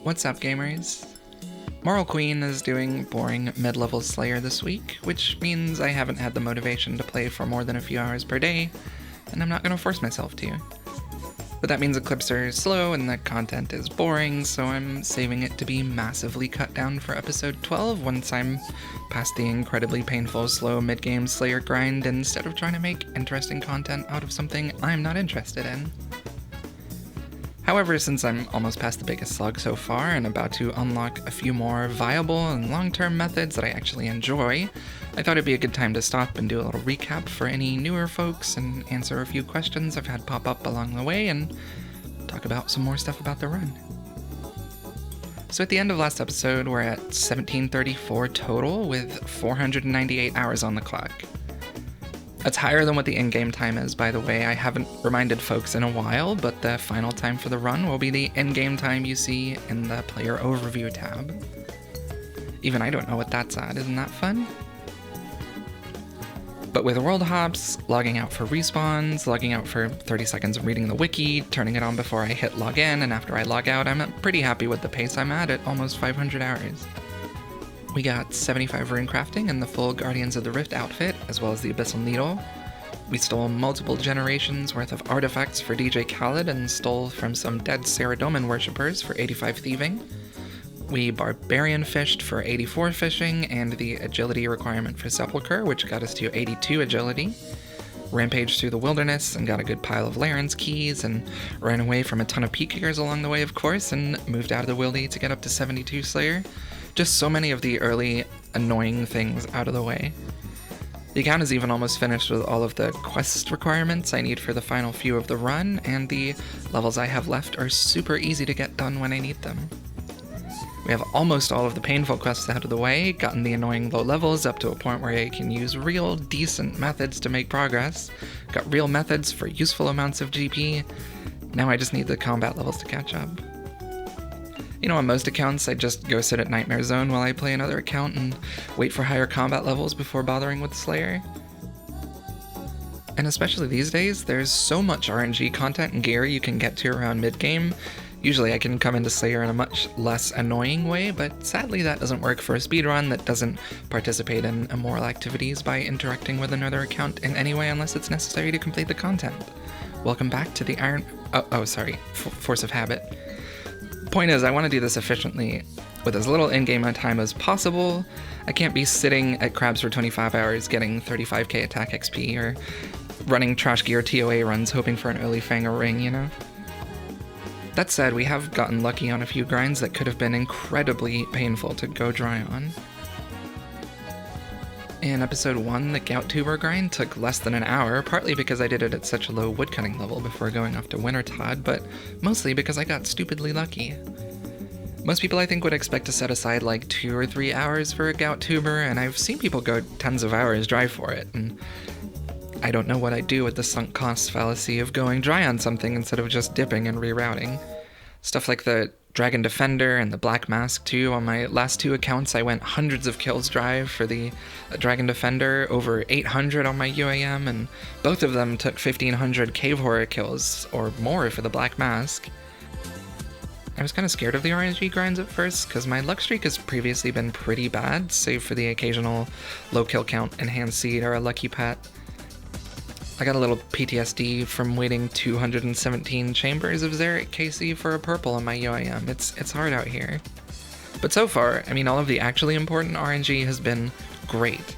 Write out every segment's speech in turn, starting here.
What's up, gamers? Moral Queen is doing boring mid-level Slayer this week, which means I haven't had the motivation to play for more than a few hours per day, and I'm not going to force myself to. But that means the clips are slow and the content is boring, so I'm saving it to be massively cut down for episode 12 once I'm past the incredibly painful, slow mid-game Slayer grind instead of trying to make interesting content out of something I'm not interested in. However, since I'm almost past the biggest slug so far and about to unlock a few more viable and long-term methods that I actually enjoy, I thought it'd be a good time to stop and do a little recap for any newer folks and answer a few questions I've had pop up along the way and talk about some more stuff about the run. So at the end of last episode, we're at 1734 total with 498 hours on the clock. That's higher than what the in-game time is, by the way. I haven't reminded folks in a while, but the final time for the run will be the in-game time you see in the player overview tab. Even I don't know what that's at. Isn't that fun? But with world hops, logging out for respawns, logging out for 30 seconds of reading the wiki, turning it on before I hit log in, and after I log out, I'm pretty happy with the pace I'm at almost 500 hours. We got 75 rune crafting and the full Guardians of the Rift outfit, as well as the Abyssal Needle. We stole multiple generations worth of artifacts for DJ Khaled and stole from some dead Saradomin worshippers for 85 thieving. We barbarian fished for 84 fishing and the agility requirement for Sepulchre, which got us to 82 agility. Rampaged through the wilderness and got a good pile of Laren's keys and ran away from a ton of PKers along the way, of course, and moved out of the wildy to get up to 72 Slayer. Just so many of the early annoying things out of the way. The account is even almost finished with all of the quest requirements I need for the final few of the run, and the levels I have left are super easy to get done when I need them. We have almost all of the painful quests out of the way, gotten the annoying low levels up to a point where I can use real decent methods to make progress, got real methods for useful amounts of GP, now I just need the combat levels to catch up. You know, on most accounts, I just go sit at Nightmare Zone while I play another account and wait for higher combat levels before bothering with Slayer. And especially these days, there's so much RNG content and gear you can get to around mid-game. Usually I can come into Slayer in a much less annoying way, but sadly that doesn't work for a speedrun that doesn't participate in immoral activities by interacting with another account in any way unless it's necessary to complete the content. Welcome back to the Force of Habit. Point is, I want to do this efficiently with as little in-game time as possible. I can't be sitting at crabs for 25 hours getting 35k attack XP or running trash gear TOA runs hoping for an early fang or ring, you know? That said, we have gotten lucky on a few grinds that could have been incredibly painful to go dry on. In episode 1, the Gout Tuber grind took less than an hour, partly because I did it at such a low woodcutting level before going off to Wintertod, but mostly because I got stupidly lucky. Most people I think would expect to set aside like 2 or 3 hours for a Gout Tuber, and I've seen people go tens of hours dry for it, and I don't know what I'd do with the sunk cost fallacy of going dry on something instead of just dipping and rerouting. Stuff like the Dragon Defender and the Black Mask too. On my last 2 accounts I went hundreds of kills dry for the Dragon Defender, over 800 on my UAM, and both of them took 1500 Cave Horror kills or more for the Black Mask. I was kind of scared of the RNG grinds at first, because my luck streak has previously been pretty bad, save for the occasional low kill count enhanced seed or a lucky pet. I got a little PTSD from waiting 217 chambers of Xeric KC for a purple on my UIM. It's hard out here. But so far, I mean, all of the actually important RNG has been great.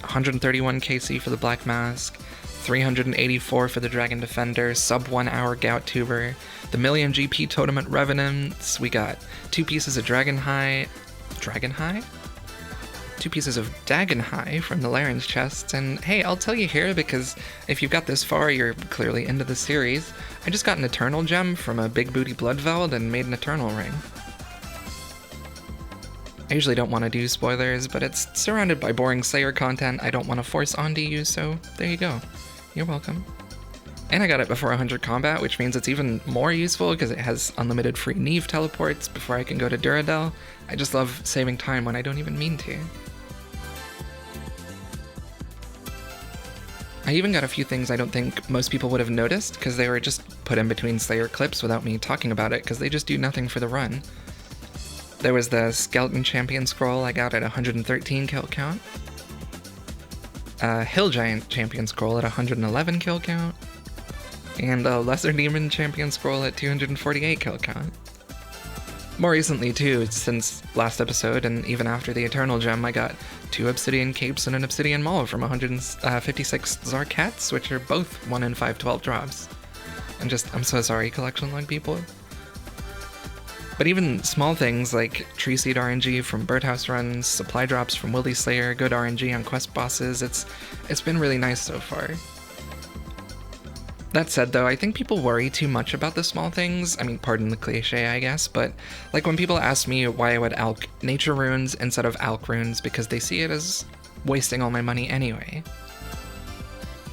131 KC for the Black Mask, 384 for the Dragon Defender, sub 1 hour Gout Tuber, the million GP Totem at Revenants, we got 2 pieces of Dragon High? 2 pieces of Dagon High from the Laren's chests, and hey, I'll tell you here, because if you've got this far, you're clearly into the series, I just got an Eternal Gem from a Big Booty Bloodveld and made an Eternal Ring. I usually don't want to do spoilers, but it's surrounded by boring Slayer content I don't want to force onto you, so there you go. You're welcome. And I got it before 100 combat, which means it's even more useful because it has unlimited free Neve teleports before I can go to Duradel. I just love saving time when I don't even mean to. I even got a few things I don't think most people would have noticed because they were just put in between Slayer clips without me talking about it because they just do nothing for the run. There was the Skeleton Champion Scroll I got at 113 kill count. Hill Giant Champion Scroll at 111 kill count. And a Lesser Demon Champion Scroll at 248 kill count. More recently too, since last episode and even after the Eternal Gem, I got 2 Obsidian Capes and an Obsidian Maul from 156 Zarkets, which are both 1 in 512 drops. And I'm so sorry, collection log people. But even small things like Tree Seed RNG from Birdhouse runs, supply drops from Wildy Slayer, good RNG on quest bosses, it's been really nice so far. That said though, I think people worry too much about the small things. I mean, pardon the cliche, I guess, but like when people ask me why I would alch nature runes instead of alch runes because they see it as wasting all my money anyway.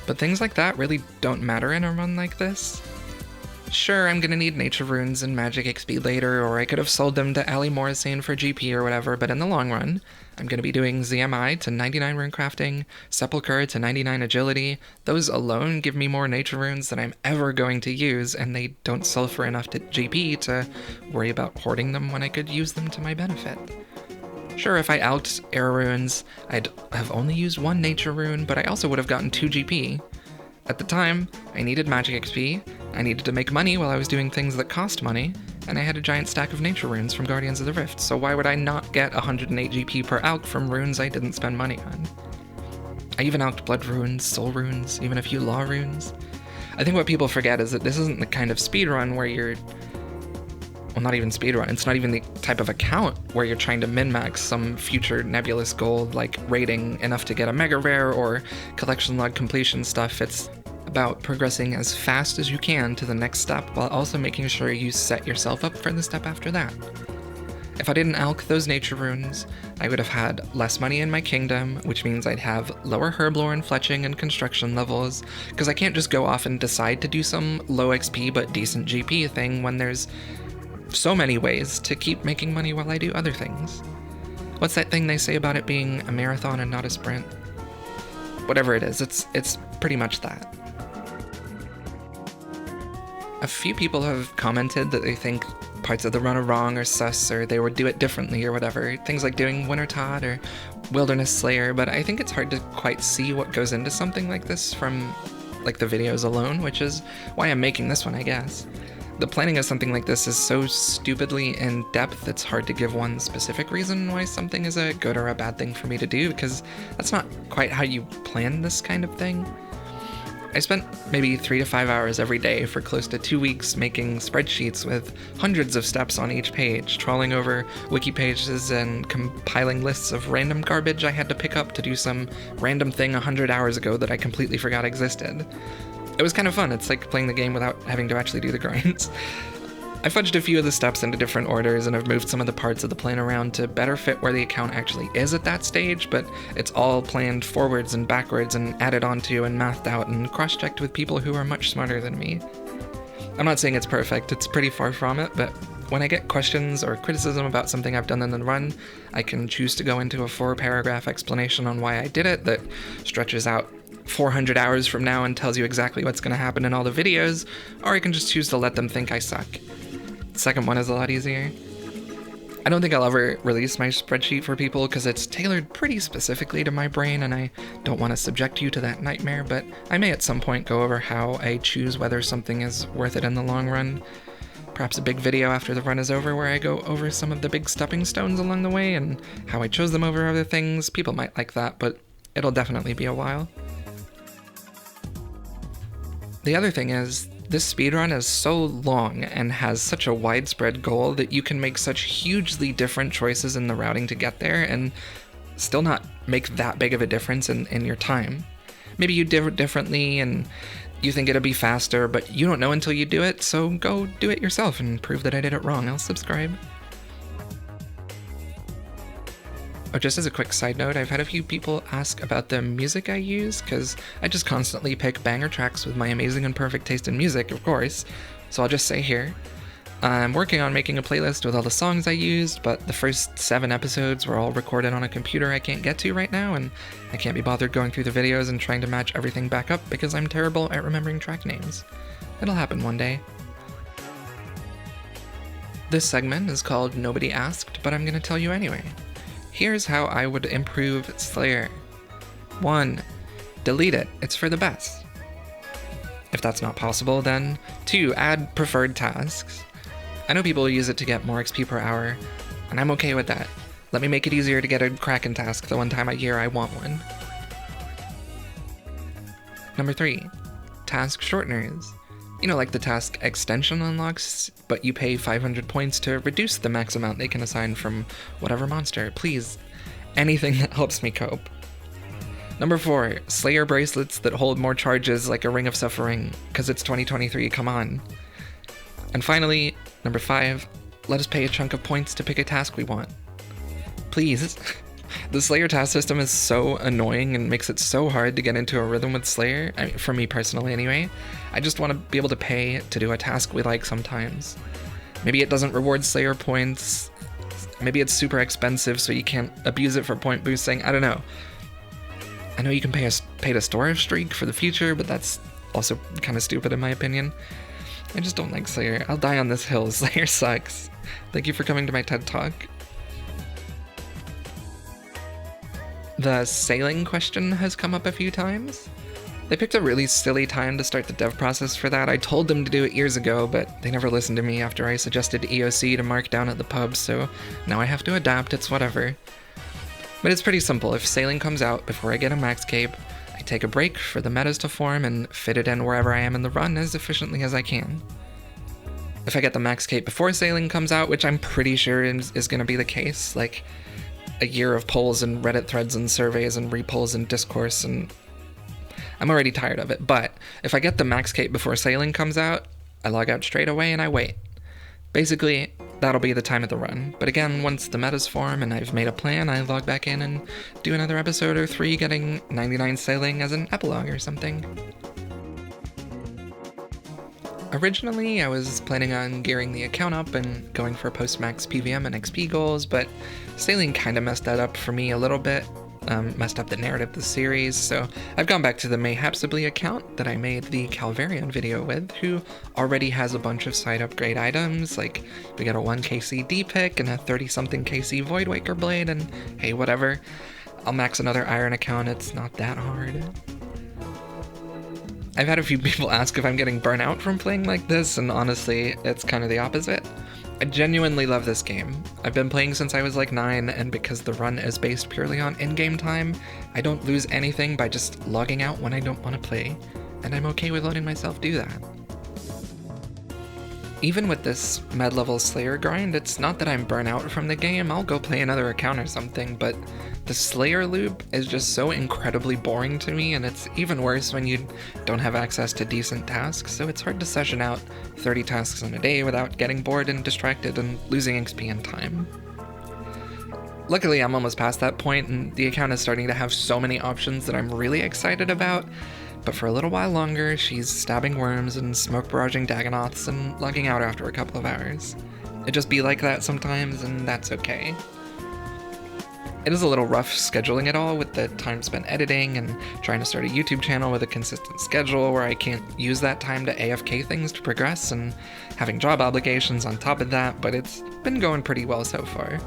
But things like that really don't matter in a run like this. Sure, I'm gonna need nature runes and magic XP later, or I could have sold them to Ali Morrisane for GP or whatever, but in the long run, I'm gonna be doing ZMI to 99 rune crafting, Sepulchre to 99 agility. Those alone give me more nature runes than I'm ever going to use, and they don't sulfur enough to GP to worry about hoarding them when I could use them to my benefit. Sure, if I alched air runes, I'd have only used 1 nature rune, but I also would have gotten 2 GP. At the time, I needed magic XP, I needed to make money while I was doing things that cost money, and I had a giant stack of nature runes from Guardians of the Rift, so why would I not get 108 GP per alch from runes I didn't spend money on? I even alched blood runes, soul runes, even a few law runes. I think what people forget is that this isn't the kind of speedrun where you're... Well, not even speedrun, it's not even the type of account where you're trying to min-max some future nebulous goal like raiding enough to get a mega rare or collection log completion stuff. It's about progressing as fast as you can to the next step while also making sure you set yourself up for the step after that. If I didn't alch those nature runes, I would have had less money in my kingdom, which means I'd have lower herblore and fletching and construction levels, because I can't just go off and decide to do some low XP but decent GP thing when there's so many ways to keep making money while I do other things. What's that thing they say about it being a marathon and not a sprint? Whatever it is, it's pretty much that. A few people have commented that they think parts of the run are wrong or sus, or they would do it differently or whatever. Things like doing Winter Todd or Wilderness Slayer, but I think it's hard to quite see what goes into something like this from like the videos alone, which is why I'm making this one, I guess. The planning of something like this is so stupidly in-depth, it's hard to give one specific reason why something is a good or a bad thing for me to do, because that's not quite how you plan this kind of thing. I spent maybe 3 to 5 hours every day for close to 2 weeks making spreadsheets with hundreds of steps on each page, trawling over wiki pages and compiling lists of random garbage I had to pick up to do some random thing 100 hours ago that I completely forgot existed. It was kind of fun. It's like playing the game without having to actually do the grinds. I fudged a few of the steps into different orders and have moved some of the parts of the plan around to better fit where the account actually is at that stage, but it's all planned forwards and backwards and added onto and mathed out and cross-checked with people who are much smarter than me. I'm not saying it's perfect, it's pretty far from it, but when I get questions or criticism about something I've done in the run, I can choose to go into a 4-paragraph explanation on why I did it that stretches out 400 hours from now and tells you exactly what's going to happen in all the videos, or I can just choose to let them think I suck. The second one is a lot easier. I don't think I'll ever release my spreadsheet for people because it's tailored pretty specifically to my brain and I don't want to subject you to that nightmare, but I may at some point go over how I choose whether something is worth it in the long run. Perhaps a big video after the run is over where I go over some of the big stepping stones along the way and how I chose them over other things. People might like that, but it'll definitely be a while. The other thing is, this speedrun is so long and has such a widespread goal that you can make such hugely different choices in the routing to get there and still not make that big of a difference in your time. Maybe you did it differently and you think it'll be faster, but you don't know until you do it, so go do it yourself and prove that I did it wrong. I'll subscribe. Oh, just as a quick side note, I've had a few people ask about the music I use, because I just constantly pick banger tracks with my amazing and perfect taste in music, of course, so I'll just say here. I'm working on making a playlist with all the songs I used, but the first 7 episodes were all recorded on a computer I can't get to right now, and I can't be bothered going through the videos and trying to match everything back up because I'm terrible at remembering track names. It'll happen one day. This segment is called Nobody Asked, but I'm going to tell you anyway. Here's how I would improve Slayer. 1. Delete it. It's for the best. If that's not possible, then 2. Add preferred tasks. I know people use it to get more XP per hour, and I'm okay with that. Let me make it easier to get a Kraken task the one time a year I want one. Number 3. Task shorteners. You know, like the task extension unlocks, but you pay 500 points to reduce the max amount they can assign from whatever monster. Please, anything that helps me cope. Number 4, Slayer bracelets that hold more charges like a Ring of Suffering, because it's 2023, come on. And finally, number 5, let us pay a chunk of points to pick a task we want. Please. The Slayer task system is so annoying and makes it so hard to get into a rhythm with Slayer, I mean, for me personally anyway. I just want to be able to pay to do a task we like sometimes. Maybe it doesn't reward Slayer points, maybe it's super expensive so you can't abuse it for point boosting, I don't know. I know you can pay to store a streak for the future, but that's also kind of stupid in my opinion. I just don't like Slayer. I'll die on this hill. Slayer sucks. Thank you for coming to my TED Talk. The sailing question has come up a few times. They picked a really silly time to start the dev process for that. I told them to do it years ago, but they never listened to me after I suggested EOC to mark down at the pub, so now I have to adapt, it's whatever. But it's pretty simple. If sailing comes out before I get a Maxcape, I take a break for the metas to form and fit it in wherever I am in the run as efficiently as I can. If I get the Maxcape before sailing comes out, which I'm pretty sure is going to be the case, like a year of polls and Reddit threads and surveys and repolls and discourse, and I'm already tired of it. But if I get the Maxcape before sailing comes out, I log out straight away and I wait. Basically, that'll be the time of the run. But again, once the metas form and I've made a plan, I log back in and do another episode or 3 getting 99 sailing as an epilogue or something. Originally, I was planning on gearing the account up and going for post-max PVM and XP goals, but sailing kinda messed that up for me a little bit, messed up the narrative of the series, so I've gone back to the Mayhapsibly account that I made the Calvarian video with, who already has a bunch of side upgrade items, like we got a 1 KC D-pick and a 30-something KC Voidwaker blade, and hey, whatever. I'll max another Iron account, it's not that hard. I've had a few people ask if I'm getting burnt out from playing like this, and honestly, it's kind of the opposite. I genuinely love this game. I've been playing since I was like 9, and because the run is based purely on in-game time, I don't lose anything by just logging out when I don't want to play, and I'm okay with letting myself do that. Even with this med-level Slayer grind, it's not that I'm burnt out from the game, I'll go play another account or something, but the Slayer loop is just so incredibly boring to me, and it's even worse when you don't have access to decent tasks, so it's hard to session out 30 tasks in a day without getting bored and distracted and losing XP and time. Luckily, I'm almost past that point, and the account is starting to have so many options that I'm really excited about, but for a little while longer, she's stabbing worms and smoke barraging Dagonoths and logging out after a couple of hours. It just be like that sometimes, and that's okay. It is a little rough scheduling it all with the time spent editing and trying to start a YouTube channel with a consistent schedule where I can't use that time to AFK things to progress and having job obligations on top of that, but it's been going pretty well so far.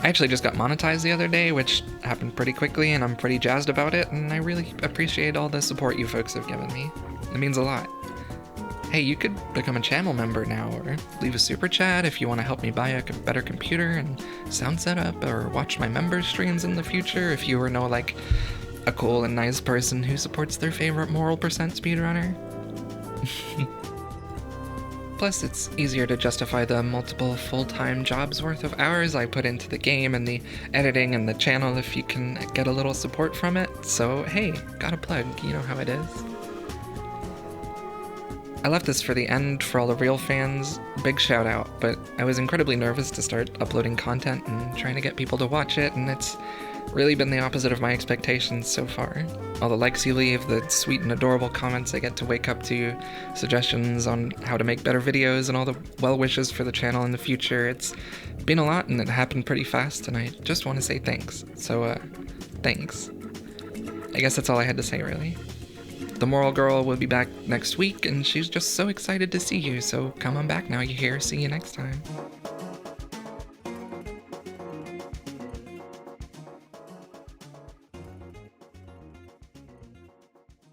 I actually just got monetized the other day, which happened pretty quickly, and I'm pretty jazzed about it, and I really appreciate all the support you folks have given me. It means a lot. Hey, you could become a channel member now, or leave a super chat if you want to help me buy a better computer and sound setup, or watch my members streams in the future if you know, like, a cool and nice person who supports their favorite moral percent speedrunner. Plus, it's easier to justify the multiple full-time jobs worth of hours I put into the game and the editing and the channel if you can get a little support from it. So hey, got a plug, you know how it is. I left this for the end for all the real fans, big shout out, but I was incredibly nervous to start uploading content and trying to get people to watch it, and it's really been the opposite of my expectations so far. All the likes you leave, the sweet and adorable comments I get to wake up to, suggestions on how to make better videos, and all the well wishes for the channel in the future. It's been a lot and it happened pretty fast, and I just want to say thanks. So, thanks. I guess that's all I had to say, really. The Moral Girl will be back next week, and she's just so excited to see you, so come on back now, you hear? See you next time.